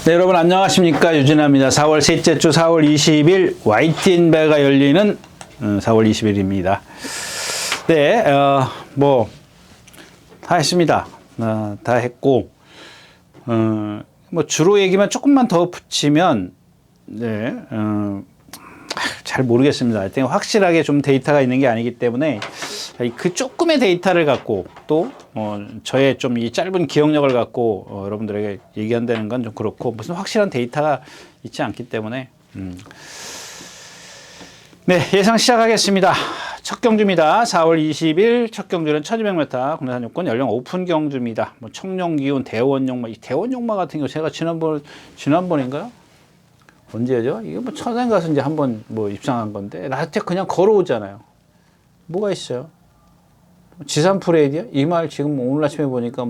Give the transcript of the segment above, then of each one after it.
네, 여러분 안녕하십니까. 유진아입니다. 4월 셋째 주 4월 20일 YTN배가 열리는 4월 20일입니다. 네, 다 했습니다. 다 했고, 주로 얘기만 조금만 더 붙이면, 네, 잘 모르겠습니다. 하여튼 확실하게 좀 데이터가 있는 게 아니기 때문에 그 조금의 데이터를 갖고 또 저의 좀 이 짧은 기억력을 갖고 여러분들에게 얘기한다는 건 좀 그렇고 무슨 확실한 데이터가 있지 않기 때문에 네, 예상 시작하겠습니다. 첫 경주입니다. 4월 20일 첫 경주는 1200m 국내산 요건 연령 오픈 경주입니다. 청룡기운 대원용마, 이 대원용마 같은 경우 제가 지난번인가요? 언제죠? 이거 천안 가서 이제 한번 입상한 건데 나한테 그냥 걸어오잖아요. 뭐가 있어요? 지산 프레이디야? 이 말 지금 오늘 아침에 보니까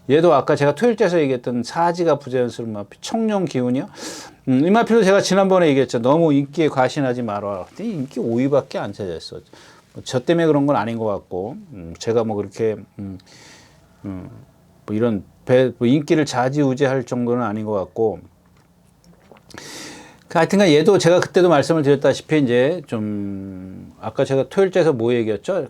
얘도 아까 제가 토요일째에서 얘기했던 사지가 부자연스러운 마피 청룡 기운이요. 이 마피도 제가 지난번에 얘기했죠. 너무 인기에 과신하지 마라. 인기 5위밖에 안 찾아있어. 저 때문에 그런 건 아닌 것 같고 제가 그렇게 이런 인기를 좌지우지할 정도는 아닌 것 같고. 하여튼간 얘도 제가 그때도 말씀을 드렸다시피 이제 좀 아까 제가 토요일째에서 얘기했죠?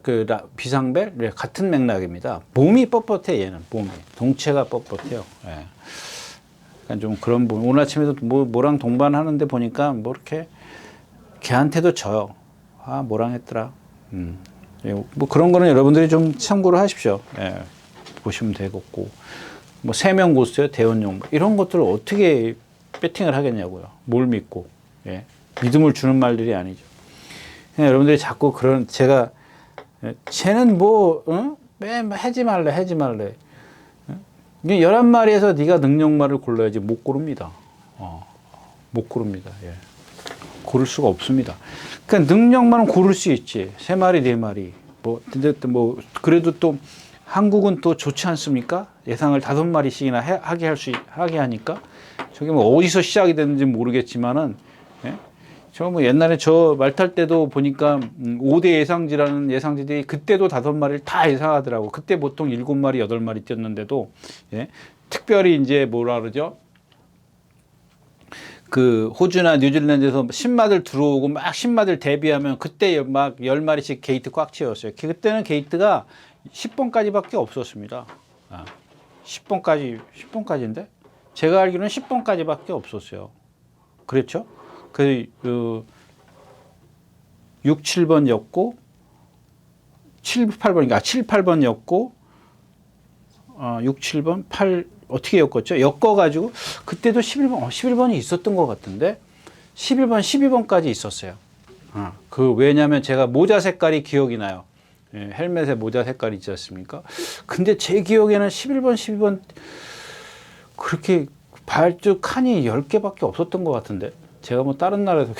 비상벨? 네, 같은 맥락입니다. 몸이 뻣뻣해 얘는 몸이 동체가 뻣뻣해요. 네. 약간 좀 그런 부분. 오늘 아침에도 뭐랑 동반하는데 보니까 이렇게 걔한테도 져요. 뭐랑 했더라. 그런 거는 여러분들이 좀 참고를 하십시오. 네. 보시면 되겠고 세명 고수요 대원용 이런 것들을 어떻게 배팅을 하겠냐고요. 뭘 믿고. 예. 믿음을 주는 말들이 아니죠. 그냥 여러분들이 자꾸 제가, 쟤는 하지 말래. 11마리에서 네가 능력말을 골라야지 못 고릅니다. 못 고릅니다. 예. 고를 수가 없습니다. 그러니까 능력만은 고를 수 있지. 3마리, 4마리. 근데 그래도 또 한국은 또 좋지 않습니까? 예상을 5마리씩이나 하게 하니까. 저게 어디서 시작이 됐는지 모르겠지만은, 예? 저 옛날에 저 말 탈 때도 보니까 5대 예상지라는 예상지들이 그때도 5마리를 다 예상하더라고. 그때 보통 7마리, 8마리 뛰었는데도, 예? 특별히 이제 호주나 뉴질랜드에서 신마들 들어오고 신마들 데뷔하면 그때 10마리씩 게이트 꽉 채웠어요. 그때는 게이트가 10번까지밖에 없었습니다. 10번까지인데? 제가 알기로는 10번까지밖에 없었어요. 그렇죠? 6, 7번이었고, 7, 8번인가? 7, 8번이었고, 6, 7번, 8, 어떻게 엮었죠? 엮어가지고, 그때도 11번이 있었던 것 같은데, 11번, 12번까지 있었어요. 왜냐면 제가 모자 색깔이 기억이 나요. 예, 헬멧에 모자 색깔이 있지 않습니까? 근데 제 기억에는 11번, 12번, 그렇게 발주 칸이 10개밖에 없었던 것 같은데 제가 다른 나라에서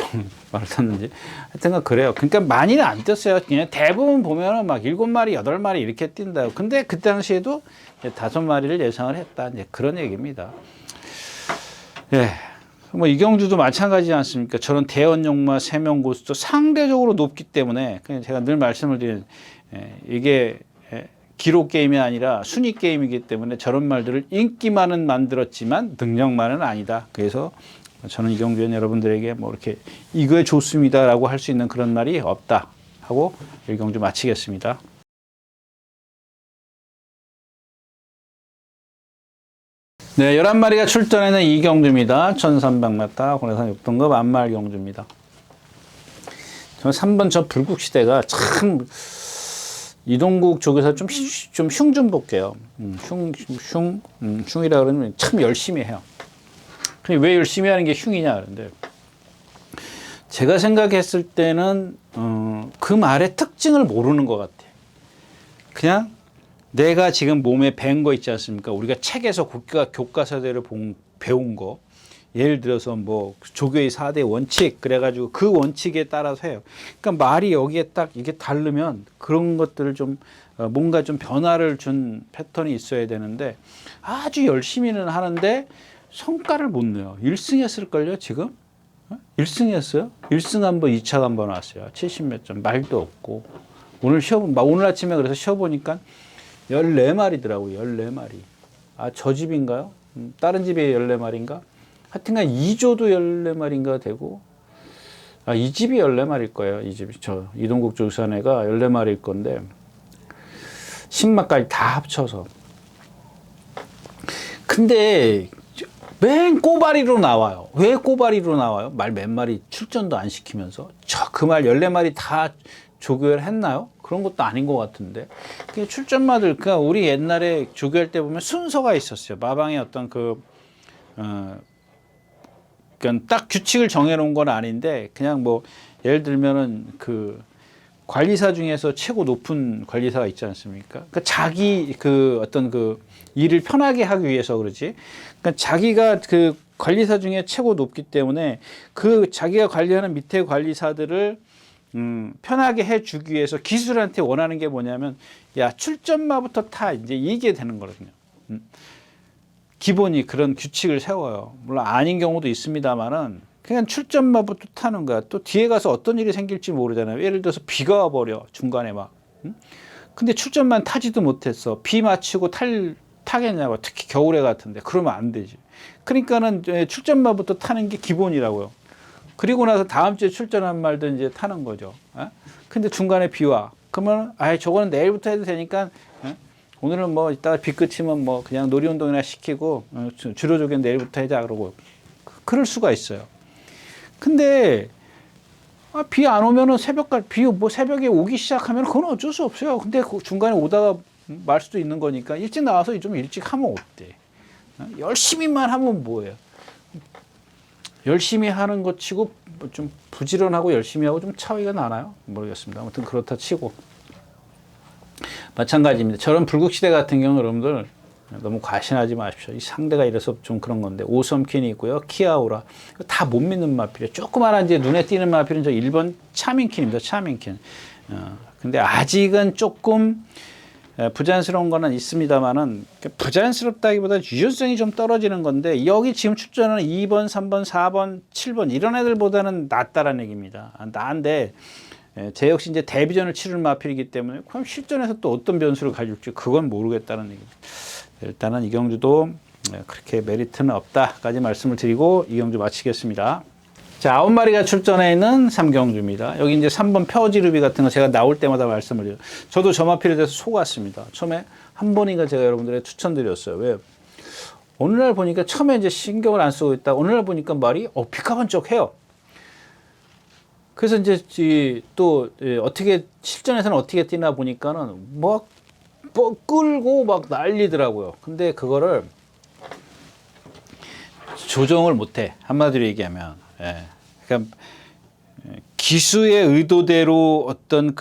말을 탔는지 하여튼 그래요. 그러니까 많이는 안 뛰었어요. 그냥 대부분 보면은 7마리, 8마리 이렇게 뛴다. 근데 그 당시에도 5마리를 예상을 했다. 이제 그런 얘기입니다. 예. 이경주도 마찬가지지 않습니까? 저런 대원용마 3명 고수도 상대적으로 높기 때문에 그냥 제가 늘 말씀을 드리는 이게 기록 게임이 아니라 순위 게임이기 때문에 저런 말들을 인기만은 만들었지만 능력만은 아니다. 그래서 저는 이경주는 여러분들에게 이렇게 이거에 좋습니다라고 할 수 있는 그런 말이 없다 하고 이경주 마치겠습니다. 네, 11마리가 출전하는 이경주입니다. 1300m 국내산 6등급 안말 경주입니다. 저 3번 불국시대가 참 이동국 쪽에서 좀 흉 좀 볼게요. 흉이라 그러면 참 열심히 해요. 근데 왜 열심히 하는 게 흉이냐 그런데 제가 생각했을 때는 그 말의 특징을 모르는 것 같아요. 그냥 내가 지금 몸에 밴 거 있지 않습니까? 우리가 책에서 교과서대로 배운 거. 예를 들어서 조교의 4대 원칙 그래가지고 그 원칙에 따라서 해요. 그러니까 말이 여기에 딱 이게 다르면 그런 것들을 좀 뭔가 좀 변화를 준 패턴이 있어야 되는데 아주 열심히는 하는데 성과를 못 내요. 1승 했을걸요 지금? 1승 했어요? 1승 한번 2차 한번 왔어요. 70몇 점 말도 없고 오늘 아침에 그래서 쉬어보니까 14마리더라고요. 14마리. 저 집인가요? 다른 집에 14마리인가? 하여튼간 2조도 14마리인가 되고, 이 집이 14마리일 거예요. 이 집이. 이동국 조사네가 14마리일 건데, 식마까지 다 합쳐서. 근데, 맨 꼬바리로 나와요. 왜 꼬바리로 나와요? 말 몇 마리 출전도 안 시키면서. 그 말 14마리 다 조교를 했나요? 그런 것도 아닌 것 같은데. 출전마들, 그러니까 우리 옛날에 조교할 때 보면 순서가 있었어요. 마방에 어떤 그러니까 딱 규칙을 정해놓은 건 아닌데, 그냥 뭐, 예를 들면은 관리사 중에서 최고 높은 관리사가 있지 않습니까? 그러니까 자기 어떤 일을 편하게 하기 위해서 그러지. 그러니까 자기가 관리사 중에 최고 높기 때문에 자기가 관리하는 밑에 관리사들을 편하게 해주기 위해서 기술한테 원하는 게 뭐냐면, 야, 출전마부터 타. 이제 이게 되는 거거든요. 기본이 그런 규칙을 세워요. 물론 아닌 경우도 있습니다만은 그냥 출전마부터 타는 거야. 또 뒤에 가서 어떤 일이 생길지 모르잖아요. 예를 들어서 비가 와버려. 중간에 막. 근데 출전만 타지도 못했어. 비 맞추고 타겠냐고. 특히 겨울에 같은데. 그러면 안 되지. 그러니까는 출전마부터 타는 게 기본이라고요. 그리고 나서 다음 주에 출전한 말도 이제 타는 거죠. 근데 중간에 비 와. 그러면 저거는 내일부터 해도 되니까 오늘은 뭐 이따가 비 그치면 뭐 그냥 놀이운동이나 시키고 주로조기는 내일부터 하자 그러고 그럴 수가 있어요. 근데 비 안 오면은 새벽에 오기 시작하면 그건 어쩔 수 없어요. 근데 중간에 오다가 말 수도 있는 거니까 일찍 나와서 좀 일찍 하면 어때? 열심히만 하면 뭐예요? 열심히 하는 것 치고 좀 부지런하고 열심히 하고 좀 차이가 나나요? 모르겠습니다. 아무튼 그렇다 치고 마찬가지입니다. 저런 불국시대 같은 경우 여러분들 너무 과신하지 마십시오. 이 상대가 이래서 좀 그런 건데 오섬킨이 있고요. 키아우라 다 못 믿는 마필이에요. 조그마한 이제 눈에 띄는 마필은 저 1번 차민킨입니다. 차민킨. 근데 아직은 조금 부자연스러운 거는 있습니다만은 부자연스럽다기보다 유연성이 좀 떨어지는 건데 여기 지금 출전하는 2번, 3번, 4번, 7번 이런 애들보다는 낫다라는 얘기입니다. 나은데 제 역시 이제 데뷔전을 치르는 마필이기 때문에 그럼 실전에서 또 어떤 변수를 가질지 그건 모르겠다는 얘기입니다. 일단은 이경주도 그렇게 메리트는 없다까지 말씀을 드리고 이경주 마치겠습니다. 자, 9마리가 출전해 있는 삼경주입니다. 여기 이제 3번 표지루비 같은 거 제가 나올 때마다 말씀을 드려요. 저도 저 마필에 대해서 속았습니다. 처음에 한 번인가 제가 여러분들에 추천드렸어요. 왜? 어느 날 보니까 처음에 이제 신경을 안 쓰고 있다. 어느 날 보니까 말이 피카번쩍해요. 그래서 이제 또 어떻게 실전에서는 어떻게 뛰나 보니까는 막 끌고 막 난리더라고요. 근데 그거를 조정을 못해. 한마디로 얘기하면. 그러니까 기수의 의도대로 어떤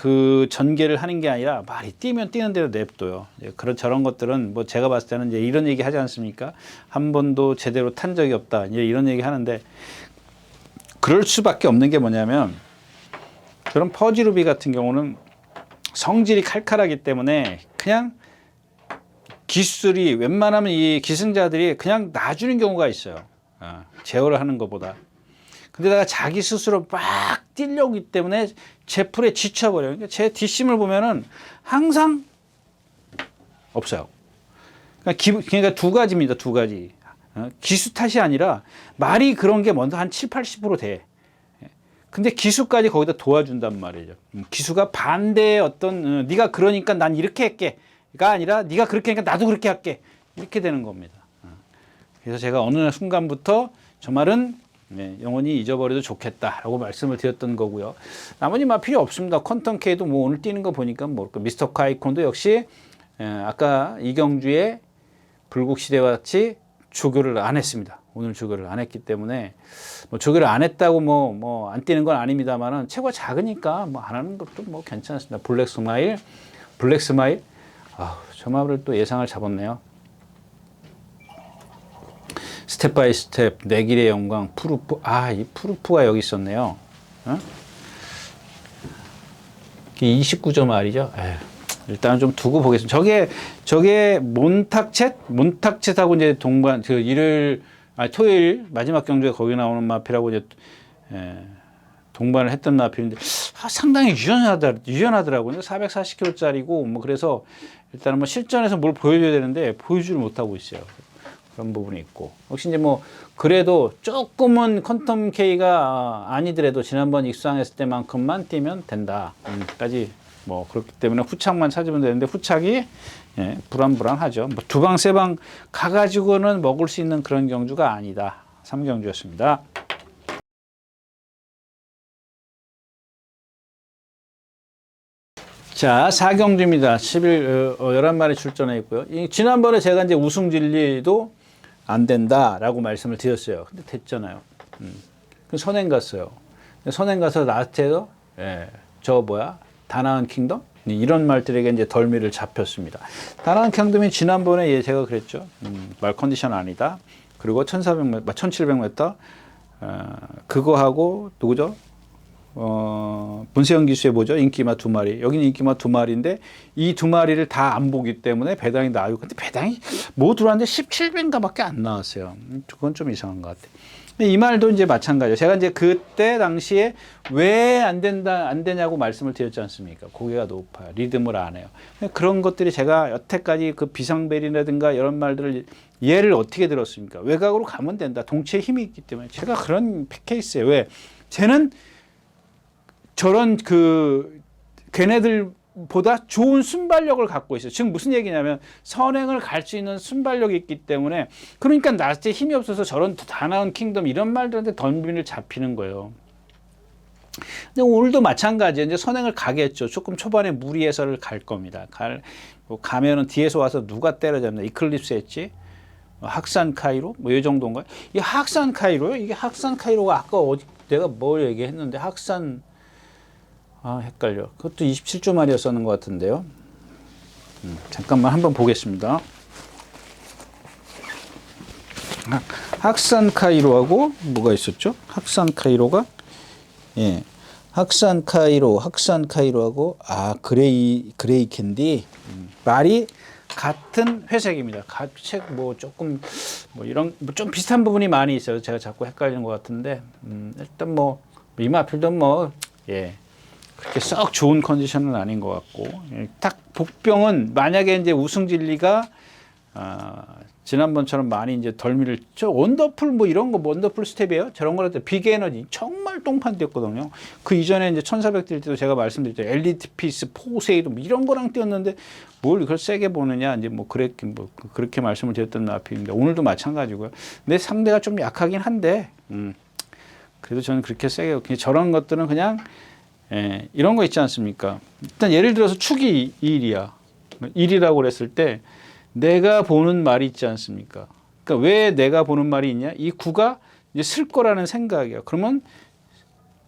전개를 하는 게 아니라 말이 뛰면 뛰는 대로 냅둬요. 저런 것들은 뭐 제가 봤을 때는 이제 이런 얘기 하지 않습니까? 한 번도 제대로 탄 적이 없다. 이런 얘기 하는데 그럴 수밖에 없는 게 뭐냐면 저런 퍼지루비 같은 경우는 성질이 칼칼하기 때문에 그냥 기술이 웬만하면 이 기승자들이 그냥 놔주는 경우가 있어요. 제어를 하는 것보다. 근데다가 자기 스스로 막 뛰려고 하기 때문에 제 풀에 지쳐버려요. 그러니까 제 뒷심을 보면은 항상 없어요. 그러니까 두 가지입니다. 두 가지. 기수 탓이 아니라 말이 그런 게 먼저 한 7, 80% 돼. 근데 기수까지 거기다 도와준단 말이죠. 기수가 반대의 어떤 네가 그러니까 난 이렇게 할게가 아니라 네가 그렇게 하니까 나도 그렇게 할게. 이렇게 되는 겁니다. 그래서 제가 어느 순간부터 저 말은 영원히 잊어버려도 좋겠다라고 말씀을 드렸던 거고요. 나머지 말 필요 없습니다. 퀀텀 K도 뭐 오늘 뛰는 거 보니까 모를까. 미스터 카이콘도 역시 아까 이경주의 불국시대와 같이 조교를 안 했습니다. 오늘 조교를 안 했기 때문에 뭐 조교를 안 했다고 뭐 안 뛰는 건 아닙니다만은 체구가 작으니까 뭐 안 하는 것도 뭐 괜찮습니다. 블랙 스마일. 저 마을을 또 예상을 잡았네요. 스텝 바이 스텝, 내 길의 영광, 푸르프. 이 푸르프가 여기 있었네요. 29점 말이죠. 일단 좀 두고 보겠습니다. 저게 몬탁쳇하고 이제 동반, 토요일 마지막 경주에 거기 나오는 마필하고 이제, 동반을 했던 마필인데, 상당히 유연하더라고요. 440kg짜리고, 뭐, 그래서 일단은 뭐 실전에서 뭘 보여줘야 되는데, 보여주지를 못하고 있어요. 그런 부분이 있고 혹시 이제 뭐 그래도 조금은 퀀텀 K가 아니더라도 지난번 익수항했을 때만큼만 뛰면 된다까지 뭐 그렇기 때문에 후착만 찾으면 되는데 후착이 예, 불안불안하죠. 뭐 두 방 세 방 가가지고는 먹을 수 있는 그런 경주가 아니다. 3경주였습니다. 자, 4경주입니다. 11마리 출전해 있고요. 지난번에 제가 이제 우승 진리도 안 된다라고 말씀을 드렸어요. 근데 됐잖아요. 선행 갔어요. 선행 가서 라스트에서 예, 다나은 킹덤? 이런 말들에게 이제 덜미를 잡혔습니다. 다나은 킹덤이 지난번에 예, 제가 그랬죠. 말 컨디션 아니다. 그리고 1400m, 1700m 그거하고 누구죠? 문세영 기수의 뭐죠? 인기마 2마리. 여기는 인기마 2마리인데 이 2마리를 다 안 보기 때문에 배당이 나와요. 근데 배당이 뭐 들어왔는데 17배인가 밖에 안 나왔어요. 그건 좀 이상한 것 같아요. 이 말도 이제 마찬가지예요. 제가 이제 그때 당시에 왜 안 되냐고 말씀을 드렸지 않습니까? 고개가 높아요. 리듬을 안 해요. 그런 것들이 제가 여태까지 그 비상벨이라든가 이런 말들을 예를 어떻게 들었습니까? 외곽으로 가면 된다. 동체에 힘이 있기 때문에 제가 그런 케이스예요. 왜? 쟤는 저런 걔네들보다 좋은 순발력을 갖고 있어요. 지금 무슨 얘기냐면 선행을 갈 수 있는 순발력이 있기 때문에 그러니까 나한테 힘이 없어서 저런 다나은 킹덤 이런 말들한테 덤비를 잡히는 거예요. 근데 오늘도 마찬가지예요. 이제 선행을 가겠죠. 조금 초반에 무리해서를 갈 겁니다. 가면은 뒤에서 와서 누가 때려잡나? 이클립스 했지? 학산 카이로? 뭐 이 정도인가요? 이 학산 카이로요? 이게 학산 카이로가 아까 내가 뭘 얘기했는데 헷갈려. 그것도 27조 말이었었는 것 같은데요. 잠깐만 한번 보겠습니다. 학산 카이로하고 뭐가 있었죠? 학산 카이로가 예, 학산 카이로하고 그레이 캔디 말이 같은 회색입니다. 책 뭐 조금 뭐 이런 좀 비슷한 부분이 많이 있어요. 제가 자꾸 헷갈리는 것 같은데 일단 뭐 이마필도 뭐 예. 그렇게 썩 좋은 컨디션은 아닌 것 같고 딱 복병은 만약에 이제 우승 진리가 지난번처럼 많이 이제 덜미를 원더풀 뭐 이런 거 원더풀 스텝이에요. 저런 거할 때 빅 에너지 정말 똥판 뛰었거든요. 그 이전에 이제 1400 뛸 때도 제가 말씀드렸죠. 엘리트 피스, 포세이돈 뭐 이런 거랑 뛰었는데 뭘 이걸 세게 보느냐 이제 뭐 그렇게 말씀을 드렸던 앞입니다. 오늘도 마찬가지고요. 근데 상대가 좀 약하긴 한데 그래도 저는 그렇게 세게 저런 것들은 그냥 예, 이런 거 있지 않습니까? 일단 예를 들어서 축이 1이야. 1이라고 그랬을 때 내가 보는 말이 있지 않습니까? 그러니까 왜 내가 보는 말이 있냐? 이 9가 이제 쓸 거라는 생각이야. 그러면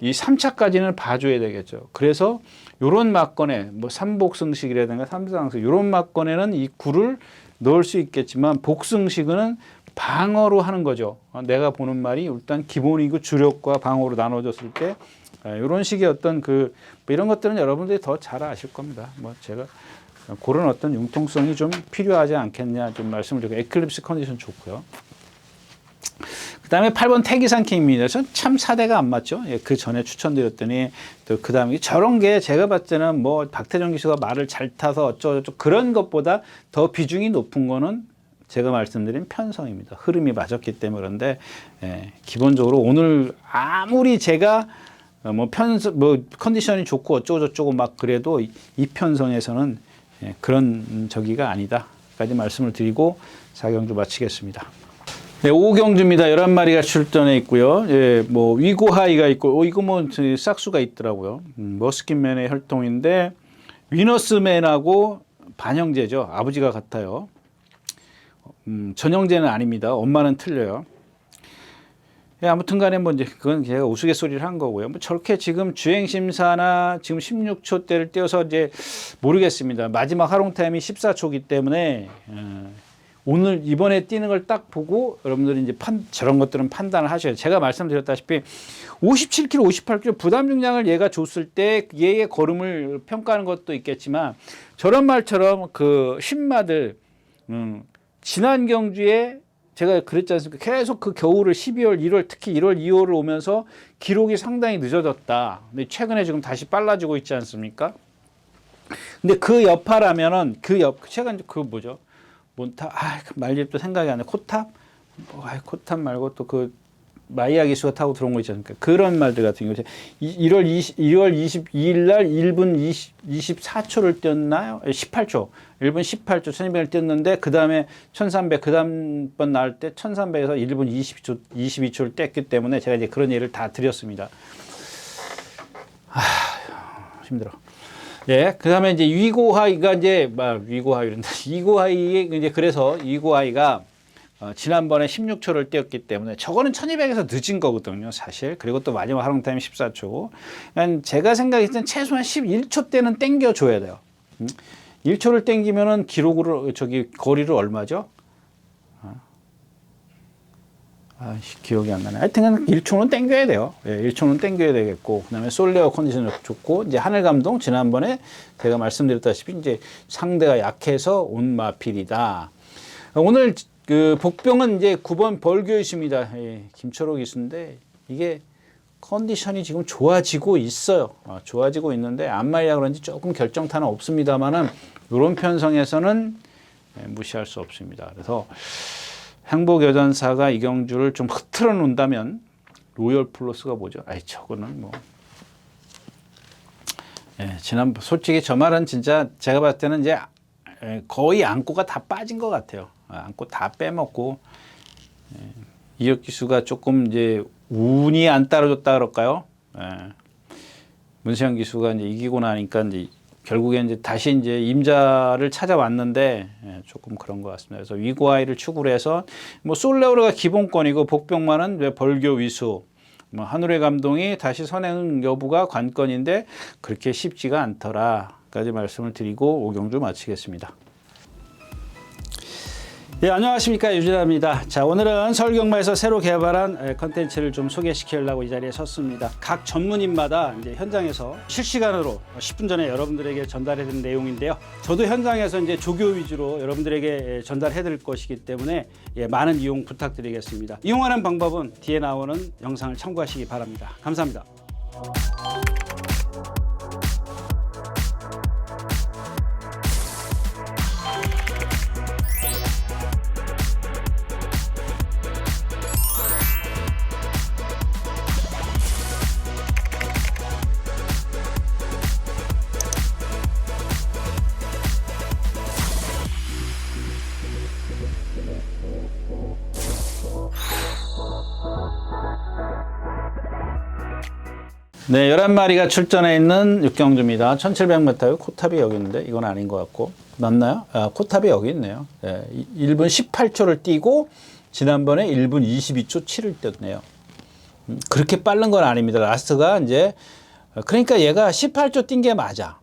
이 3차까지는 봐줘야 되겠죠. 그래서 요런 막건에 뭐 3복승식이라든가 3상승 요런 막건에는 이 9를 넣을 수 있겠지만 복승식은 방어로 하는 거죠. 내가 보는 말이 일단 기본이고 주력과 방어로 나눠졌을 때 이런 식의 어떤 뭐 이런 것들은 여러분들이 더 잘 아실 겁니다. 뭐 제가 그런 어떤 융통성이 좀 필요하지 않겠냐 좀 말씀을 드리고 에클립스 컨디션 좋고요. 그 다음에 8번 태기상킹입니다. 참 4대가 안 맞죠. 예, 그 전에 추천드렸더니 또 그 다음에 저런 게 제가 봤을 때는 뭐 박태정 기수가 말을 잘 타서 어쩌고저쩌고 그런 것보다 더 비중이 높은 거는 제가 말씀드린 편성입니다. 흐름이 맞았기 때문에 그런데 예, 기본적으로 오늘 아무리 제가 뭐 컨디션이 좋고 어쩌고저쩌고 막 그래도 이 편성에서는 예, 그런 저기가 아니다까지 말씀을 드리고 4경주 마치겠습니다. 네, 5경주입니다. 11마리가 출전해 있고요. 예, 뭐 위고하이가 있고 이거 뭐 싹수가 있더라고요. 머스킨맨의 혈통인데 위너스맨하고 반형제죠. 아버지가 같아요. 전형제는 아닙니다. 엄마는 틀려요. 예, 아무튼 간에 뭐 이제 그건 제가 우스갯소리를 한 거고요. 뭐 저렇게 지금 주행심사나 지금 16초대를 띄워서 이제 모르겠습니다. 마지막 활용 타임이 14초기 때문에 오늘 이번에 뛰는 걸 딱 보고 여러분들이 이제 저런 것들은 판단을 하셔야 돼요. 제가 말씀드렸다시피 57kg, 58kg 부담 중량을 얘가 줬을 때 얘의 걸음을 평가하는 것도 있겠지만 저런 말처럼 그 신마들 지난 경주에 제가 그랬지 않습니까? 계속 그 겨울을 12월, 1월, 특히 1월, 2월을 오면서 기록이 상당히 늦어졌다. 근데 최근에 지금 다시 빨라지고 있지 않습니까? 근데 그 여파라면은 제가 이제 뭐죠? 몬탑, 그 말집도 생각이 안 나. 코탑? 코탑 말고 또 그 마이야 기수가 타고 들어온 거 있지 않습니까? 그런 말들 같은 경우 1월 22일 날 1분 24초를 뛰었나요? 18초. 1분 18초 1200을 뛰었는데 그 다음에 1300 그 다음번 나올 때 1300에서 1분 22초를 뗐기 때문에 제가 이제 그런 예를 다 드렸습니다. 힘들어. 예, 그 다음에 이제 위고하이가 이제 위고하이에 이제 그래서 위고하이가 지난번에 16초를 뛰었기 때문에 저거는 1200에서 늦은 거거든요, 사실. 그리고 또 마지막 하롱 타임 14초. 그러니까 제가 생각했을 땐 최소한 11초 때는 땡겨줘야 돼요. 1초를 땡기면은 기록으로, 거리를 얼마죠? 기억이 안 나네. 하여튼 1초는 땡겨야 돼요. 예, 1초는 땡겨야 되겠고, 그 다음에 솔레어 컨디션이 좋고, 이제 하늘 감동, 지난번에 제가 말씀드렸다시피, 이제 상대가 약해서 온 마필이다. 오늘 그 복병은 이제 9번 벌교이십니다. 예, 김철호 기수인데 이게 컨디션이 지금 좋아지고 있어요. 좋아지고 있는데 안마이라 그런지 조금 결정타는 없습니다만은 이런 편성에서는 무시할 수 없습니다. 그래서 행복여전사가 이경주를 좀 흐트러 놓는다면 로열 플러스가 뭐죠? 저거는 뭐 솔직히 저 말은 진짜 제가 봤을 때는 이제 거의 안고가 다 빠진 것 같아요. 안고 다 빼먹고 이혁 기수가 조금 이제 운이 안 따라줬다 그럴까요? 문세영 기수가 이제 이기고 나니까 이제 결국에 이제 다시 이제 임자를 찾아왔는데 조금 그런 것 같습니다. 그래서 위고아이를 축으로 해서 뭐 솔레오르가 기본권이고 복병만은 왜 벌교 위수, 뭐 한울의 감동이 다시 선행 여부가 관건인데 그렇게 쉽지가 않더라까지 말씀을 드리고 오경주 마치겠습니다. 네, 안녕하십니까, 유진아입니다. 자, 오늘은 서울경마에서 새로 개발한 컨텐츠를 좀 소개시키려고 이 자리에 섰습니다. 각 전문인마다 이제 현장에서 실시간으로 10분 전에 여러분들에게 전달해드린 내용인데요. 저도 현장에서 이제 조교 위주로 여러분들에게 전달해드릴 것이기 때문에 많은 이용 부탁드리겠습니다. 이용하는 방법은 뒤에 나오는 영상을 참고하시기 바랍니다. 감사합니다. 네, 11마리가 출전해 있는 육경주입니다. 1700m 코탑이 여기 있는데 이건 아닌 것 같고 맞나요? 코탑이 여기 있네요. 1분 18초를 뛰고 지난번에 1분 22초 7을 뛰었네요. 그렇게 빠른 건 아닙니다. 라스트가 이제 그러니까 얘가 18초 뛴 게 맞아.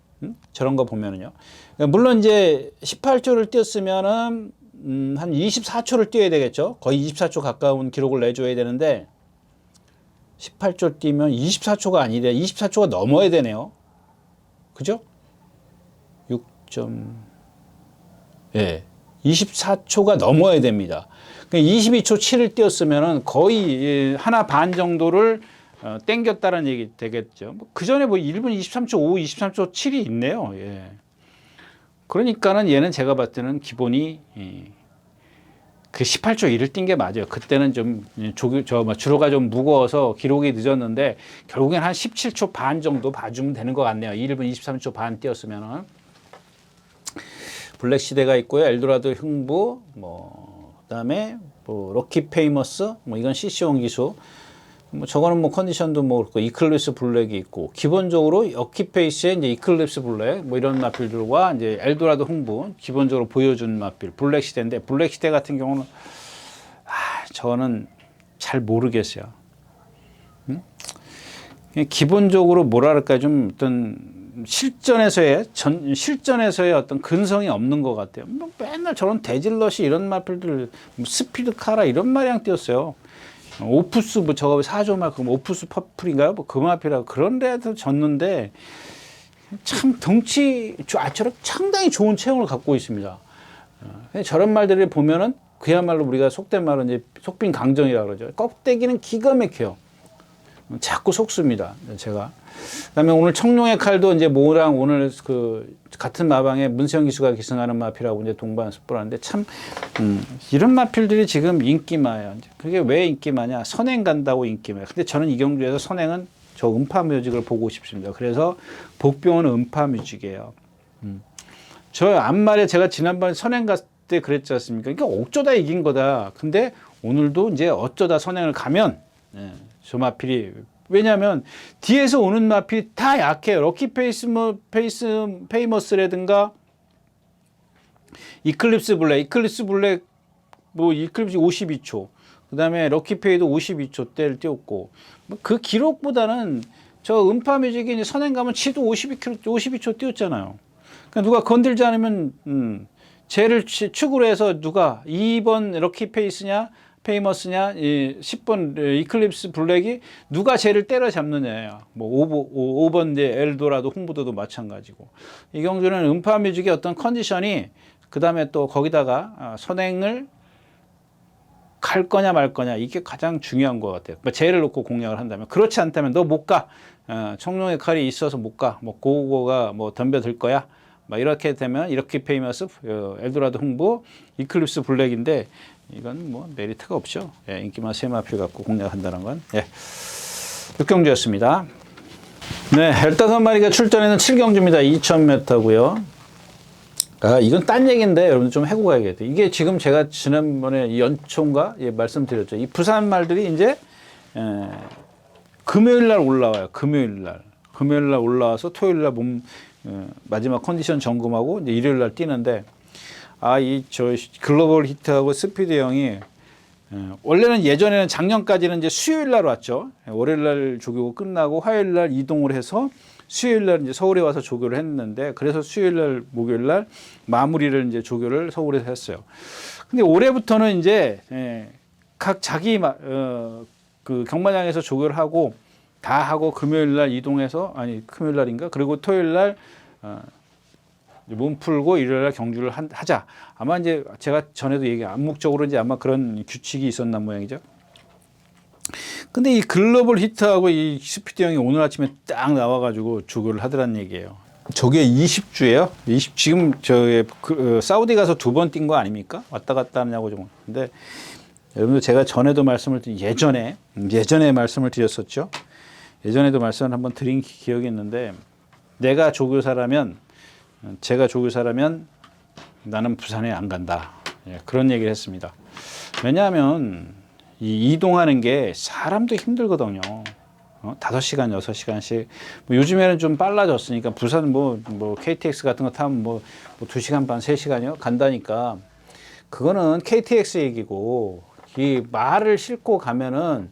저런 거 보면은요. 물론 이제 18초를 뛰었으면은 한 24초를 뛰어야 되겠죠. 거의 24초 가까운 기록을 내줘야 되는데 18초 뛰면 24초가 아니래. 24초가 넘어야 되네요. 그죠? 24초가 넘어야 됩니다. 그러니까 22초 7을 뛰었으면은 거의 하나 반 정도를 땡겼다는 얘기 되겠죠. 그 전에 뭐 1분 23초 5, 23초 7이 있네요. 그러니까는 얘는 제가 봤을 때는 기본이 그 18초 1을 뛴 게 맞아요. 그때는 좀 주로가 좀 무거워서 기록이 늦었는데 결국엔 한 17초 반 정도 봐주면 되는 것 같네요. 1분 23초 반 뛰었으면은. 블랙 시대가 있고요. 엘도라도 흥부, 그다음에 럭키 페이머스, 이건 CC1 기수. 저거는 컨디션도 그렇고 이클립스 블랙이 있고 기본적으로 어키페이스에 이제 이클립스 블랙 이런 마필들과 이제 엘도라도 흥부 기본적으로 보여준 마필 블랙 시대인데 블랙 시대 같은 경우는 저는 잘 모르겠어요. 기본적으로 뭐랄까 좀 어떤 실전에서의 어떤 근성이 없는 것 같아요. 맨날 저런 데질럿이 이런 마필들 스피드카라 이런 마냥 뛰었어요. 오프스 저거 4조말 그럼 오프스 퍼플인가요? 그 마필이라고 그런 데서 졌는데 참 덩치 저런 상당히 좋은 체형을 갖고 있습니다. 저런 말들을 보면은 그야말로 우리가 속된 말은 이제 속빈 강정이라고 그러죠. 껍데기는 기가 막혀요. 자꾸 속습니다. 제가. 그다음에 오늘 청룡의 칼도 이제 모랑 오늘 그 같은 마방에 문세영 기수가 기승하는 마필하고 이제 동반 습보라는데 참 이런 마필들이 지금 인기마예요. 그게 왜 인기마냐? 선행 간다고 인기마예요. 근데 저는 이경주에서 선행은 저 음파뮤직을 보고 싶습니다. 그래서 복병은 음파뮤직이에요. 저 앞말에 제가 지난번에 선행 갔을 때 그랬지 않습니까? 그러니까 어쩌다 이긴 거다. 근데 오늘도 이제 어쩌다 선행을 가면 저 마필이 왜냐하면 뒤에서 오는 마필이 다 약해요. 럭키 페이머스라든가 이클립스 블랙 뭐 이클립스 52초. 그다음에 럭키 페이도 52초대를 띄웠고 그 기록보다는 저 음파 뮤직이 이제 선행 가면 치도 52초 띄웠잖아요. 그러니까 누가 건들지 않으면 쟤를 축으로 해서 누가 2번 럭키 페이머스냐, 10번 이클립스 블랙이 누가 쟤를 때려잡느냐야. 뭐 5번 이제 엘도라도 홍보도도 마찬가지고. 이경주는 음파 뮤직의 어떤 컨디션이 그 다음에 또 거기다가 선행을 갈 거냐 말 거냐 이게 가장 중요한 것 같아요. 그러니까 쟤를 놓고 공략을 한다면 그렇지 않다면 너 못 가. 청룡의 칼이 있어서 못 가. 뭐 고고가 뭐 덤벼들 거야. 막 이렇게 되면 이렇게 페이머스 엘도라도 홍보 이클립스 블랙인데 이건 뭐 메리트가 없죠. 예, 인기만 세 마필 갖고 공략한다는 건. 예. 6경주였습니다. 네, 15마리가 출전에는 7경주입니다. 2000m고요. 아, 이건 딴 얘기인데 여러분 좀 해고 가야겠다. 이게 지금 제가 지난번에 이 연초인가 말씀드렸죠. 이 부산 말들이 이제 금요일 날 올라와요. 금요일 날 올라와서 토요일 날 마지막 컨디션 점검하고 이제 일요일 날 뛰는데 저 글로벌 히트하고 스피드 형이 원래는 예전에는 작년까지는 이제 수요일 날 왔죠. 월요일 날 조교 끝나고 화요일 날 이동을 해서 수요일 날 이제 서울에 와서 조교를 했는데 그래서 수요일 날 목요일 날 마무리를 이제 조교를 서울에서 했어요. 근데 올해부터는 이제 각 자기 그 경마장에서 조교를 하고 다 하고 금요일 날 이동해서 금요일 날인가 그리고 토요일 날 몸 풀고 일요일 날 경주를 하자. 아마 이제 제가 전에도 암묵적으로 이제 아마 그런 규칙이 있었나 모양이죠. 근데 이 글로벌 히트하고 이 스피드 형이 오늘 아침에 딱 나와가지고 조교를 하더란 얘기예요. 저게 20주예요. 지금 사우디 가서 2번 뛴 거 아닙니까? 왔다 갔다 하냐고 좀. 근데 여러분들 제가 전에도 예전에 말씀을 드렸었죠. 예전에도 말씀을 한번 드린 기억이 있는데 제가 조교사라면 나는 부산에 안 간다. 그런 얘기를 했습니다. 왜냐하면 이동하는 게 사람도 힘들거든요. 5시간, 6시간씩. 요즘에는 좀 빨라졌으니까 부산 뭐 KTX 같은 거 타면 뭐 2시간 반, 3시간이요? 간다니까. 그거는 KTX 얘기고 이 말을 싣고 가면은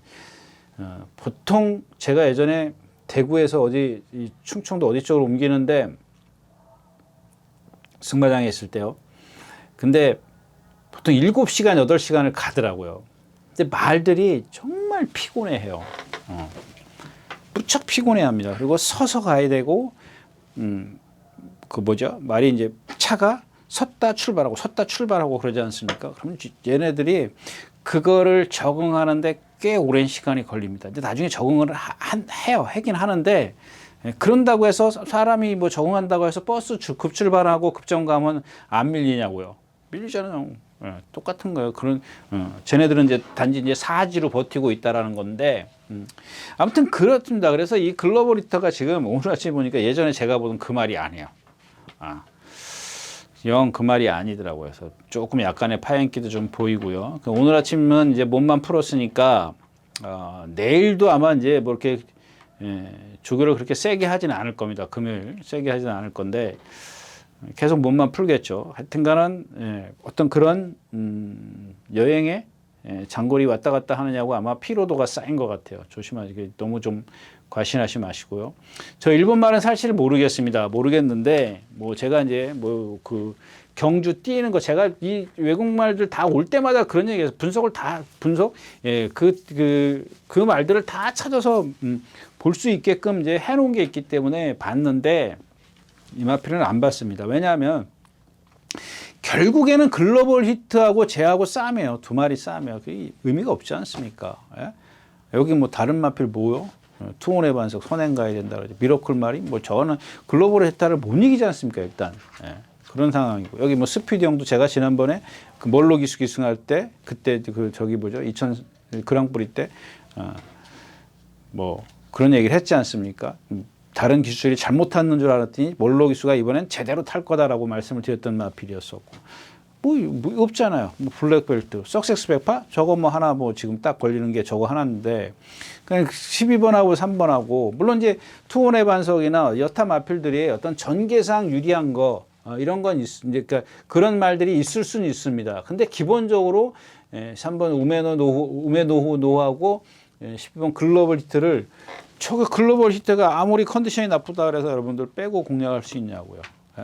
보통 제가 예전에 대구에서 충청도 어디 쪽으로 옮기는데 승마장에 있을 때요. 근데 보통 7시간, 8시간을 가더라고요. 근데 말들이 정말 피곤해해요. 무척 피곤해합니다. 그리고 서서 가야 되고, 말이 이제 차가 섰다 출발하고 그러지 않습니까? 그러면 얘네들이 그거를 적응하는데 꽤 오랜 시간이 걸립니다. 근데 나중에 적응을 하긴 하는데, 그런다고 해서 사람이 뭐 적응한다고 해서 버스 급출발하고 급정 가면 안 밀리냐고요. 밀리잖아요. 똑같은 거예요. 쟤네들은 이제 단지 이제 사지로 버티고 있다라는 건데, 아무튼 그렇습니다. 그래서 이 글로벌 히터가 지금 오늘 아침에 보니까 예전에 제가 보던 그 말이 아니에요. 영 그 말이 아니더라고요. 그래서 조금 약간의 파행기도 좀 보이고요. 오늘 아침은 이제 몸만 풀었으니까, 내일도 아마 이제 뭐 이렇게, 조교를 그렇게 세게 하지는 않을 겁니다. 금요일 세게 하지는 않을 건데 계속 몸만 풀겠죠. 하여튼간은 어떤 그런 여행에 장거리 왔다 갔다 하느냐고 아마 피로도가 쌓인 것 같아요. 조심하시게 너무 좀 과신하지 마시고요. 저 일본 말은 사실 모르겠는데 뭐 제가 이제 그 경주 뛰는 거 제가 이 외국말들 다 올 때마다 그런 얘기해서 그 말들을 다 찾아서 볼 수 있게끔 이제 해놓은 게 있기 때문에 봤는데 이마필은 안 봤습니다. 왜냐하면 결국에는 글로벌 히트하고 쟤하고 싸움이에요. 2마리 싸움이에요. 그게 의미가 없지 않습니까? 예? 여기 뭐 다른 마필 뭐요? 투혼의 반석 선행 가야 된다 그러죠. 미러클 말이 뭐 저는 글로벌 헤타를 못 이기지 않습니까 일단. 예. 그런 상황이고 여기 뭐 스피드 형도 제가 지난번에 그 멀로 기수 기승할 때 그때 그 저기 뭐죠 2000 그랑프리 때 뭐 그런 얘기를 했지 않습니까? 다른 기술이 잘못 탔는 줄 알았더니 멀로 기수가 이번엔 제대로 탈 거다라고 말씀을 드렸던 마필이었었고 뭐 없잖아요. 뭐 블랙벨트, 석섹스 백파 저거 뭐 하나 뭐 지금 딱 걸리는 게 저거 하나인데 그냥 12번하고 3번하고 물론 이제 투혼의 반석이나 여타 마필들이 어떤 전개상 유리한 거 이런 건 이제 그러니까 그런 말들이 있을 수는 있습니다. 근데 기본적으로 3번 우메노후 노하고 12번 글로벌 히트를 저거 글로벌 히트가 아무리 컨디션이 나쁘다 그래서 여러분들 빼고 공략할 수 있냐고요.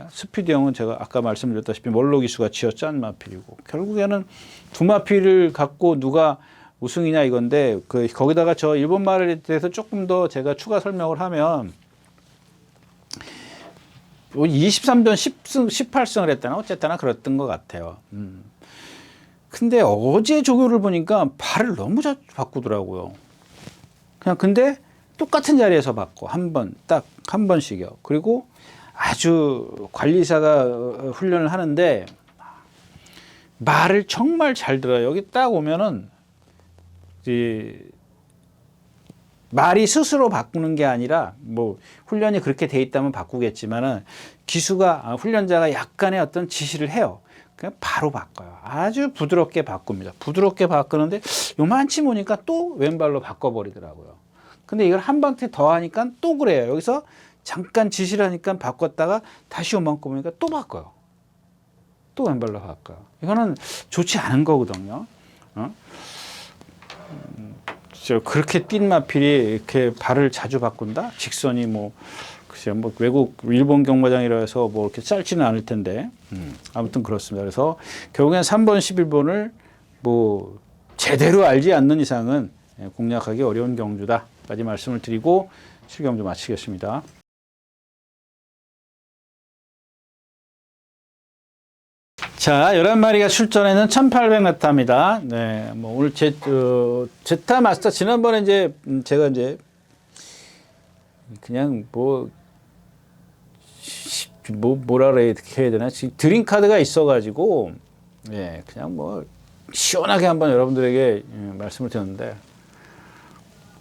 스피드 형은 제가 아까 말씀드렸다시피 멀로 기수가 쥐어짠 마필이고 결국에는 두 마필을 갖고 누가 우승이냐 이건데 거기다가 저 일본 말에 대해서 조금 더 제가 추가 설명을 하면 23전 10승 18승을 했다나 어쨌거나 그랬던 것 같아요. 근데 어제 조교를 보니까 발을 너무 자주 바꾸더라고요. 그냥 근데 똑같은 자리에서 바꿔 딱 한 번씩이요. 그리고 아주 관리사가 훈련을 하는데 말을 정말 잘 들어요. 여기 딱 오면은 말이 스스로 바꾸는 게 아니라 뭐 훈련이 그렇게 돼 있다면 바꾸겠지만은 기수가 훈련자가 약간의 어떤 지시를 해요. 그냥 바로 바꿔요. 아주 부드럽게 바꿉니다. 부드럽게 바꾸는데 요만치 보니까 또 왼발로 바꿔버리더라고요. 근데 이걸 한 번째 더 하니까 또 그래요. 여기서 잠깐 지시를 하니까 바꿨다가 다시 요만큼 보니까 또 바꿔요. 또 왼발로 바꿔요. 이거는 좋지 않은 거거든요. 그렇게 뛴 마필이 이렇게 발을 자주 바꾼다? 직선이 뭐, 글쎄요, 뭐 외국, 일본 경마장이라 해서 뭐 이렇게 짧지는 않을 텐데. 아무튼 그렇습니다. 그래서 결국엔 3번, 11번을 뭐 제대로 알지 않는 이상은 공략하기 어려운 경주다까지 말씀을 드리고 실경주 마치겠습니다. 자, 11마리가 출전에는 1800m입니다. 네, 뭐 오늘 제타 마스터 지난번에 이제 제가 이제 그냥 뭐라 그래야 되나? 드림 카드가 있어가지고 예, 그냥 뭐 시원하게 한번 여러분들에게 말씀을 드렸는데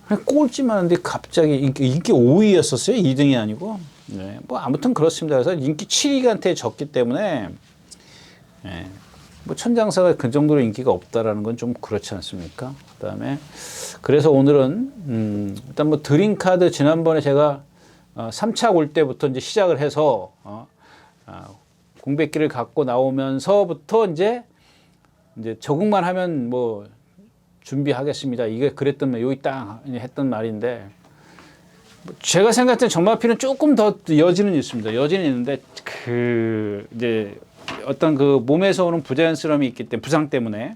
그냥 꼴찌만 하는데 갑자기 인기 5위였었어요. 2등이 아니고. 네, 뭐 아무튼 그렇습니다. 그래서 인기 7위한테 졌기 때문에. 예, 뭐 천장사가 그 정도로 인기가 없다라는 건 좀 그렇지 않습니까? 그다음에 그래서 오늘은 일단 뭐 드림 카드 지난번에 제가 3차 올 때부터 이제 시작을 해서 공백기를 갖고 나오면서부터 이제 적응만 하면 뭐 준비하겠습니다. 이게 그랬던 여기 딱 했던 말인데 제가 생각할 때 정마필은 조금 더 여지는 있습니다. 여지는 있는데 이제 어떤 그 몸에서 오는 부자연스러움이 있기 때문에 부상 때문에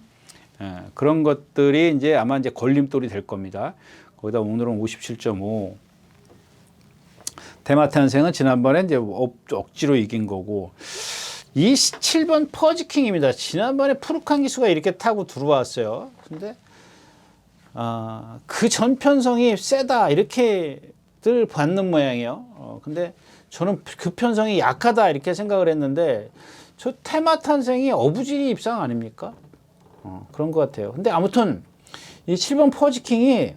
그런 것들이 이제 아마 이제 걸림돌이 될 겁니다. 거기다 오늘은 57.5 대마탄생은 지난번에 이제 억지로 이긴 거고 이 7번 퍼지킹입니다. 지난번에 푸르칸 기수가 이렇게 타고 들어왔어요. 근데 그 전편성이 세다 이렇게들 받는 모양이에요. 근데 저는 그 편성이 약하다 이렇게 생각을 했는데 저 테마탄생이 어부지리 입상 아닙니까? 그런 것 같아요. 근데 아무튼 이 7번 퍼지킹이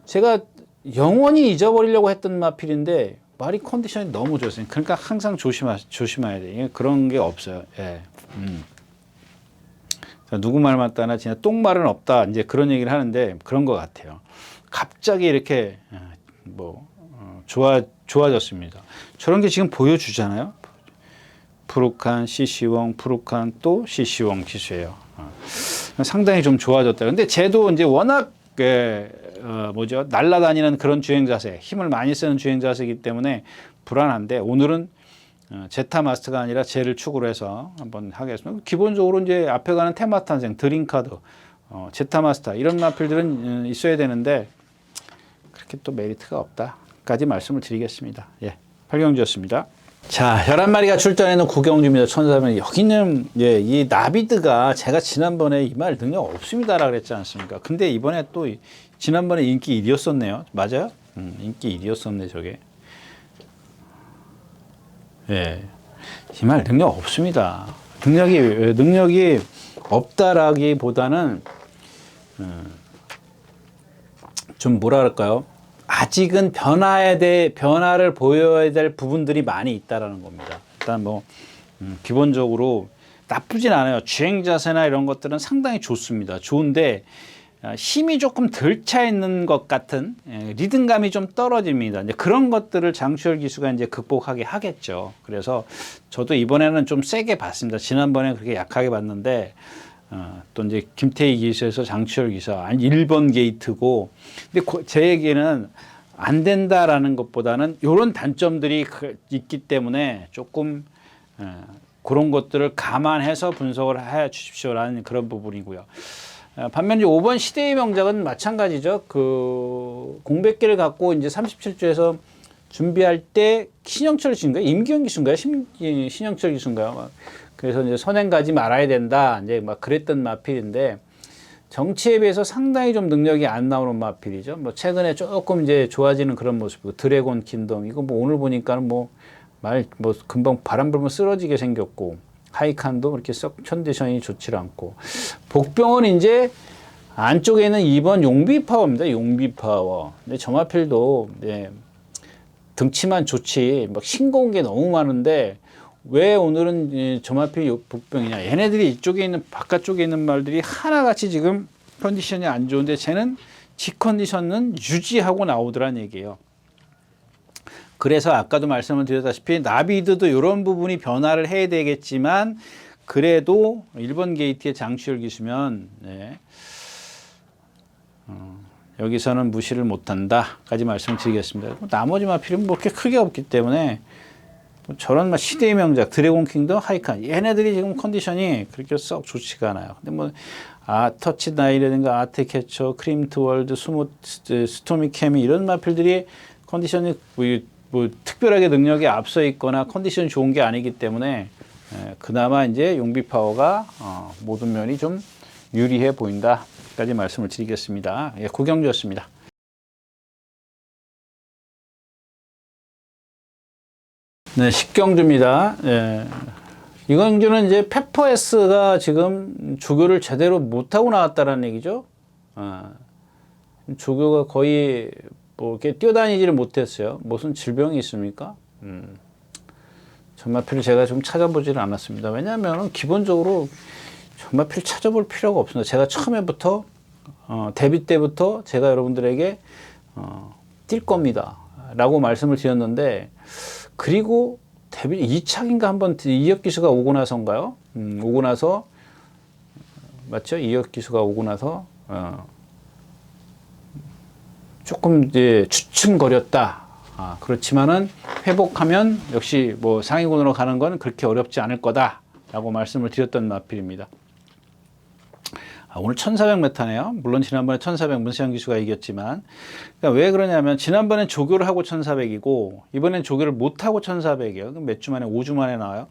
제가 영원히 잊어버리려고 했던 마필인데 말이 컨디션이 너무 좋았어요. 그러니까 항상 조심해야 돼. 그런 게 없어요. 예. 누구 말 맞다나 진짜 똥말은 없다. 이제 그런 얘기를 하는데 그런 것 같아요. 갑자기 이렇게 좋아졌습니다. 저런 게 지금 보여주잖아요. 푸르칸, 시시웡, 푸르칸 또 시시웡 기수예요. 상당히 좀 좋아졌다. 근데 쟤도 이제 워낙 날아다니는 그런 주행 자세, 힘을 많이 쓰는 주행 자세이기 때문에 불안한데 오늘은 제타 마스터가 아니라 쟤를 축으로 해서 한번 하겠습니다. 기본적으로 이제 앞에 가는 테마탄생, 드림카드, 제타 마스터 이런 마필들은 있어야 되는데 그렇게 또 메리트가 없다까지 말씀을 드리겠습니다. 예, 팔경주였습니다. 자, 11마리가 출전해는 구경주입니다. 1400. 여기는, 예, 이 나비드가 제가 지난번에 이 말 능력 없습니다라 그랬지 않습니까? 근데 이번에 또, 지난번에 인기 1위였었네요. 맞아요? 인기 1위였었네 저게. 예, 정말 능력 없습니다. 능력이 없다라기보다는 좀 뭐라 그럴까요? 아직은 변화를 보여야 될 부분들이 많이 있다라는 겁니다. 일단 뭐 기본적으로 나쁘진 않아요. 주행 자세나 이런 것들은 상당히 좋습니다. 좋은데 힘이 조금 덜 차 있는 것 같은 리듬감이 좀 떨어집니다. 이제 그런 것들을 장추열 기수가 이제 극복하게 하겠죠. 그래서 저도 이번에는 좀 세게 봤습니다. 지난번에 그렇게 약하게 봤는데 또 이제 김태희 기수에서 장추열 기수 1번 게이트고, 근데 제 얘기는 안 된다라는 것보다는 이런 단점들이 있기 때문에 조금 그런 것들을 감안해서 분석을 해 주십시오라는 그런 부분이고요. 반면에 5번 시대의 명작은 마찬가지죠. 그 공백기를 갖고 이제 37주에서 준비할 때 신영철 기수인가요? 임기현 기수인가요? 신영철 기수인가요? 그래서 이제 선행 가지 말아야 된다. 이제 막 그랬던 마필인데 정치에 비해서 상당히 좀 능력이 안 나오는 마필이죠. 뭐 최근에 조금 이제 좋아지는 그런 모습이고, 드래곤 킨덤 이거 뭐 오늘 보니까는 뭐 금방 바람 불면 쓰러지게 생겼고, 하이칸도 그렇게 썩 컨디션이 좋지 않고, 복병은 이제 안쪽에 있는 2번 용비 파워입니다. 용비 파워. 근데 점화필도 등치만 좋지 막 싱거운 게 너무 많은데 왜 오늘은 점화필 복병이냐? 얘네들이 이쪽에 있는 바깥쪽에 있는 말들이 하나같이 지금 컨디션이 안 좋은데 쟤는 지 컨디션은 유지하고 나오더란 얘기예요. 그래서 아까도 말씀을 드렸다시피 나비드도 이런 부분이 변화를 해야 되겠지만 그래도 1번 게이트의 장추열 기수면 여기서는 무시를 못한다까지 말씀드리겠습니다. 나머지 마필은 뭐 그렇게 크게 없기 때문에 저런 시대의 명작 드래곤 킹덤, 하이칸 얘네들이 지금 컨디션이 그렇게 썩 좋지가 않아요. 근데 뭐 터치 나이라든가 아트캐쳐, 크림트 월드, 스토미 캠이 이런 마필들이 컨디션이 뭐 특별하게 능력이 앞서 있거나 컨디션이 좋은 게 아니기 때문에 그나마 이제 용비 파워가 모든 면이 좀 유리해 보인다까지 말씀을 드리겠습니다. 구경주였습니다. 네, 식경주입니다. 이 경주는 이제 페퍼S가 지금 조교를 제대로 못하고 나왔다는 얘기죠. 조교가 거의 뭐 이렇게 뛰어다니지를 못했어요. 무슨 질병이 있습니까? 점마필을 제가 좀 찾아보지는 않았습니다. 왜냐하면 기본적으로 점마필 찾아볼 필요가 없습니다. 제가 처음에부터 데뷔 때부터 제가 여러분들에게 뛸 겁니다 라고 말씀을 드렸는데, 그리고 데뷔 2차인가 한번 이혁 기수가 오고 나서인가요? 오고 나서 맞죠? 이혁 기수가 오고 나서 조금 이제 주춤거렸다. 그렇지만은 회복하면 역시 뭐 상위군으로 가는 건 그렇게 어렵지 않을 거다라고 말씀을 드렸던 마필입니다. 오늘 1400m네요. 물론 지난번에 1400 문세영 기수가 이겼지만, 그러니까 왜 그러냐면 지난번엔 조교를 하고 1400이고 이번엔 조교를 못 하고 1400이에요. 몇 주 만에 5주 만에 나와요.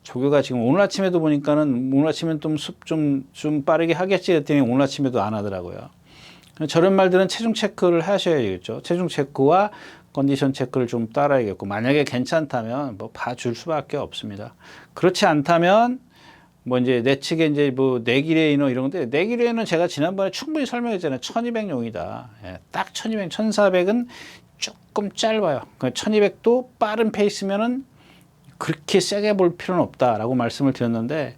조교가 지금 오늘 아침에도 보니까는 오늘 아침엔 좀 빠르게 하겠지 했더니 오늘 아침에도 안 하더라고요. 저런 말들은 체중 체크를 하셔야겠죠. 체중 체크와 컨디션 체크를 좀 따라야겠고, 만약에 괜찮다면 뭐 봐줄 수밖에 없습니다. 그렇지 않다면 뭐 이제 내측에 이제 뭐 내기레이너 이런 건데, 내기레이너는 제가 지난번에 충분히 설명했잖아요. 1200용이다. 딱 1200, 1400은 조금 짧아요. 1200도 빠른 페이스면은 그렇게 세게 볼 필요는 없다라고 말씀을 드렸는데,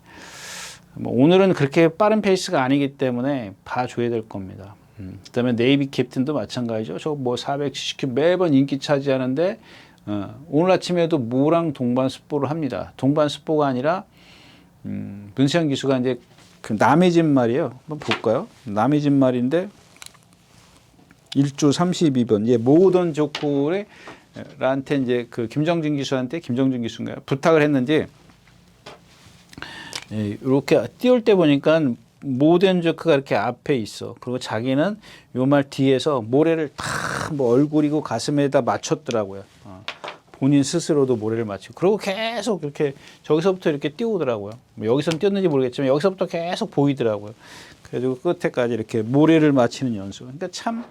뭐 오늘은 그렇게 빠른 페이스가 아니기 때문에 봐줘야 될 겁니다. 그다음에 네이비 캡틴도 마찬가지죠. 저 뭐 470km 매번 인기 차지하는데 오늘 아침에도 모랑 동반 습보를 합니다. 동반 습보가 아니라 문세영 기수가 이제 그 남의 집 말이에요. 한번 볼까요? 남의 집 말인데 1조 32번 모던 조콜에 한테 이제 그 김정진 기수인가요? 부탁을 했는지 이렇게 띄울 때 보니까 모던 조크가 이렇게 앞에 있어. 그리고 자기는 요 말 뒤에서 모래를 다 뭐 얼굴이고 가슴에다 맞췄더라고요. 본인 스스로도 모래를 맞추고, 그리고 계속 이렇게 저기서부터 이렇게 띄우더라고요. 뭐 여기선 띄었는지 모르겠지만 여기서부터 계속 보이더라고요. 그래가지고 끝에까지 이렇게 모래를 맞히는 연수. 그러니까 참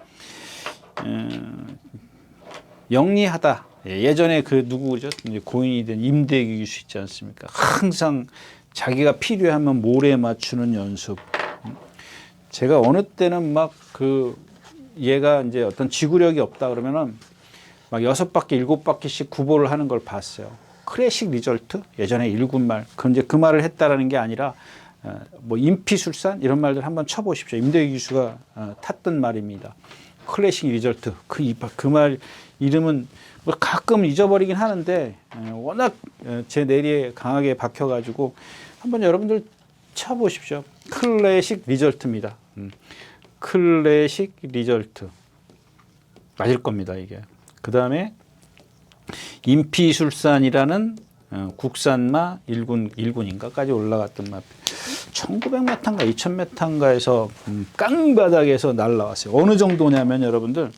영리하다. 예전에 그 누구죠? 고인이 된 임대기 교수 있지 않습니까? 항상 자기가 필요하면 모래 맞추는 연습. 제가 어느 때는 막 얘가 이제 어떤 지구력이 없다 그러면은 막 6바퀴, 7바퀴씩 구보를 하는 걸 봤어요. 클래식 리절트? 예전에 일군말. 그럼 이제 그 말을 했다라는 게 아니라 뭐 임피술산 이런 말들 한번 쳐보십시오. 임대기 교수가 탔던 말입니다. 클래식 리절트. 그 말 이름은 뭐 가끔 잊어버리긴 하는데 워낙 제 뇌리에 강하게 박혀가지고 한번 여러분들 쳐보십시오. 클래식 리절트입니다. 클래식 리절트. 맞을 겁니다, 이게. 그 다음에 임피술산이라는 국산마 1군인가까지 올라갔던 마 1900m인가 2000m인가에서 깡바닥에서 날라왔어요. 어느 정도냐면 여러분들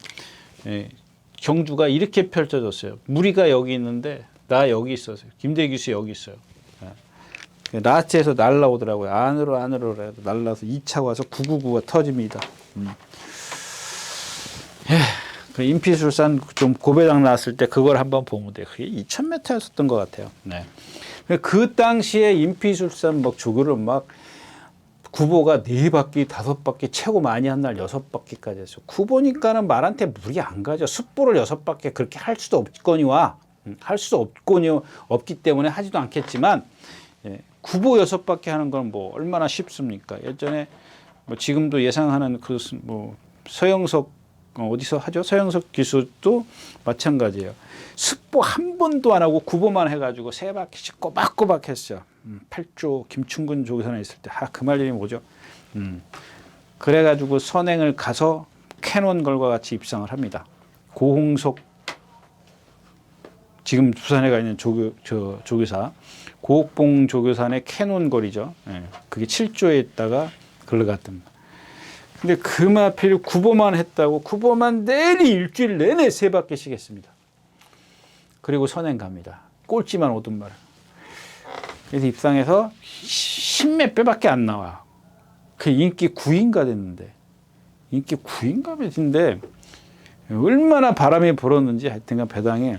경주가 이렇게 펼쳐졌어요. 무리가 여기 있는데 나 여기 있었어요. 김대기 교수 여기 있어요. 라스트에서 날라오더라고요. 안으로 날라서 2차 와서 999가 터집니다. 그 임피술산 좀 고배당 나왔을 때 그걸 한번 보면 돼요. 그게 2000m였었던 것 같아요. 네. 그 당시에 임피술산 막 조교를 막 구보가 4바퀴, 5바퀴, 최고 많이 한 날 6바퀴까지 했어요. 구보니까는 말한테 무리 안 가죠. 숫보를 6바퀴 그렇게 할 수도 없기 때문에 하지도 않겠지만, 구보 6바퀴 하는 건 뭐 얼마나 쉽습니까? 예전에 뭐 지금도 예상하는 뭐 서영석 어디서 하죠? 서영석 기수도 마찬가지예요. 습보 한 번도 안 하고 구보만 해가지고 3바퀴씩 꼬박꼬박 했어요. 8조 김충근 조교사에 있을 때. 그 말 이름이 뭐죠? 그래가지고 선행을 가서 캐논걸과 같이 입상을 합니다. 고홍석 지금 부산에 가 있는 조교사 고옥봉 조교사의 캐논걸이죠. 그게 7조에 있다가 걸러갔던. 근데 그마필 구보만 했다고 구보만 내리 일주일 내내 3바퀴씩 했습니다. 그리고 선행 갑니다. 꼴찌만 오든 말. 그래서 입상해서 10몇 배밖에 안 나와. 그 인기 9인가 됐는데. 인기 9인가 됐는데 얼마나 바람이 불었는지 하여튼간 배당에.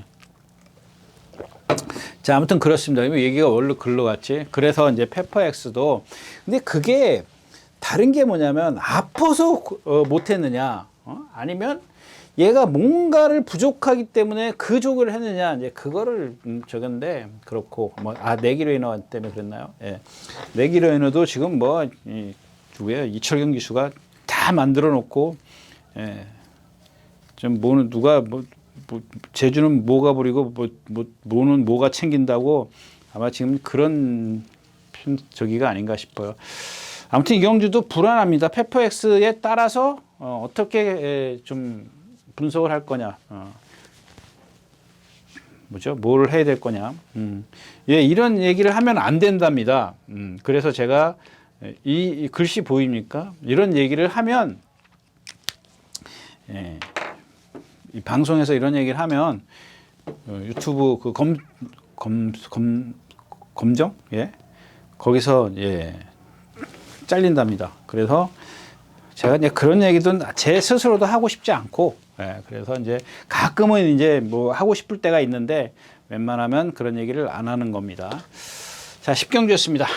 자, 아무튼 그렇습니다. 얘기가 원래 글러갔지. 그래서 이제 페퍼엑스도 근데 그게 다른 게 뭐냐면 아파서 못했느냐, 아니면 얘가 뭔가를 부족하기 때문에 그 조교를 했느냐, 이제 그거를 적은데 그렇고 뭐 내기로 인어 때문에 그랬나요? 예, 내기로 인어도 지금 뭐 누구야 이철경 기수가 다 만들어 놓고, 좀 뭐는 누가 뭐 제주는 뭐가 부리고 뭐는 뭐가 챙긴다고 아마 지금 그런 저기가 아닌가 싶어요. 아무튼 이경주도 불안합니다. 페퍼엑스에 따라서 어떻게 좀 분석을 할 거냐, 뭐죠? 뭘 해야 될 거냐. 이런 얘기를 하면 안 된답니다. 그래서 제가 이 글씨 보입니까? 이런 얘기를 하면, 이 방송에서 이런 얘기를 하면 유튜브 그 검정, 거기서 잘린답니다. 그래서 제가 이제 그런 얘기도 제 스스로도 하고 싶지 않고, 그래서 이제 가끔은 이제 뭐 하고 싶을 때가 있는데 웬만하면 그런 얘기를 안 하는 겁니다. 자, 10경주였습니다.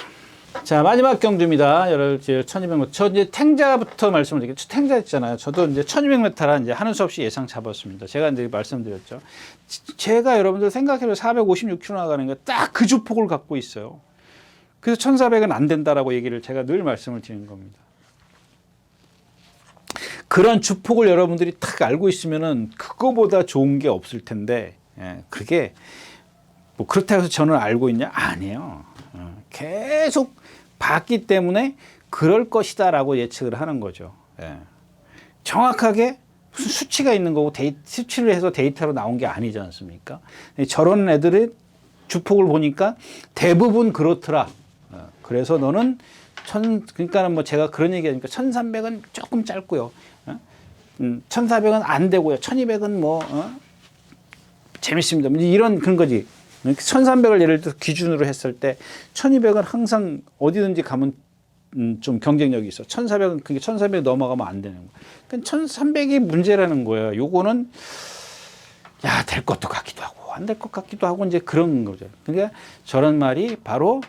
자, 마지막 경주입니다. 1200m. 저 이제 탱자부터 말씀을 드릴게요. 탱자 있잖아요. 저도 이제 1200m라 이제 하는 수 없이 예상 잡았습니다. 제가 이제 말씀드렸죠. 제가 여러분들 생각해도 456km 나가는 게 딱 그 주폭을 갖고 있어요. 그래서 1400은 안 된다라고 얘기를 제가 늘 말씀을 드리는 겁니다. 그런 주폭을 여러분들이 딱 알고 있으면은 그거보다 좋은 게 없을 텐데, 그게 뭐 그렇다고 해서 저는 알고 있냐? 아니에요. 계속 봤기 때문에 그럴 것이다라고 예측을 하는 거죠. 정확하게 무슨 수치가 있는 거고 수치를 해서 데이터로 나온 게 아니지 않습니까? 저런 애들의 주폭을 보니까 대부분 그렇더라. 그래서 너는 그러니까는 뭐 제가 그런 얘기하니까 1300은 조금 짧고요. 1400은 안 되고요. 1200은 뭐 재밌습니다. 이런 그런 거지. 1300을 예를 들어서 기준으로 했을 때 1200은 항상 어디든지 가면 좀 경쟁력이 있어. 1400은 그게 1400 넘어가면 안 되는 거야. 그러니까 1300이 문제라는 거예요. 요거는 야, 될 것도 같기도 하고 안 될 것 같기도 하고 이제 그런 거죠. 그러니까 저런 말이 바로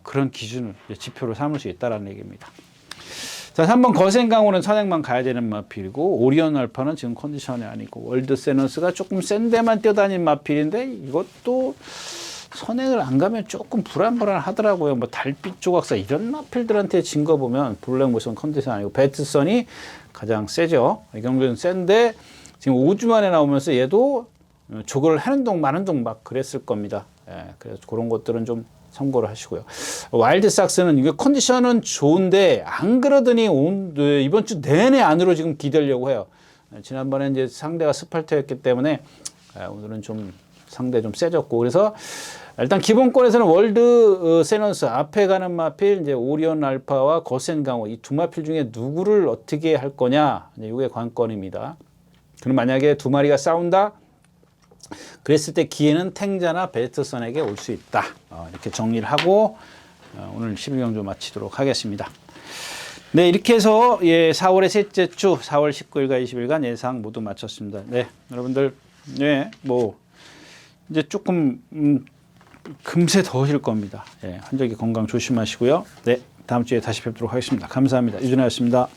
그런 기준을 지표로 삼을 수 있다라는 얘기입니다. 자, 3번 거센강호는 선행만 가야 되는 마필이고 오리온 알파는 지금 컨디션이 아니고 월드 세너스가 조금 센 데만 뛰어다니는 마필인데 이것도 선행을 안 가면 조금 불안불안하더라고요. 뭐 달빛 조각사 이런 마필들한테 진 거 보면 블랙무슨 컨디션 아니고 배트선이 가장 세죠. 이 경기는 센데 지금 5주 만에 나오면서 얘도 조거를 하는 동 마는 동 막 그랬을 겁니다. 예, 그래서 그런 것들은 좀 참고를 하시고요. 와일드삭스는 이게 컨디션은 좋은데 안 그러더니 이번 주 내내 안으로 지금 기대려고 해요. 지난번에 이제 상대가 스팔트였기 때문에 오늘은 좀 상대 좀 세졌고 그래서 일단 기본권에서는 월드 세넌스 앞에 가는 마필 이제 오리온 알파와 거센 강호 이 두 마필 중에 누구를 어떻게 할 거냐 이게 관건입니다. 그럼 만약에 두 마리가 싸운다. 그랬을 때 기회는 탱자나 베트선에게 올 수 있다. 이렇게 정리를 하고 오늘 11경주 마치도록 하겠습니다. 네, 이렇게 해서 4월의 셋째 주 4월 19일과 20일간 예상 모두 마쳤습니다. 네, 여러분들 뭐 이제 조금 금세 더우실 겁니다. 환절기 건강 조심하시고요. 네, 다음 주에 다시 뵙도록 하겠습니다. 감사합니다. 유준하였습니다.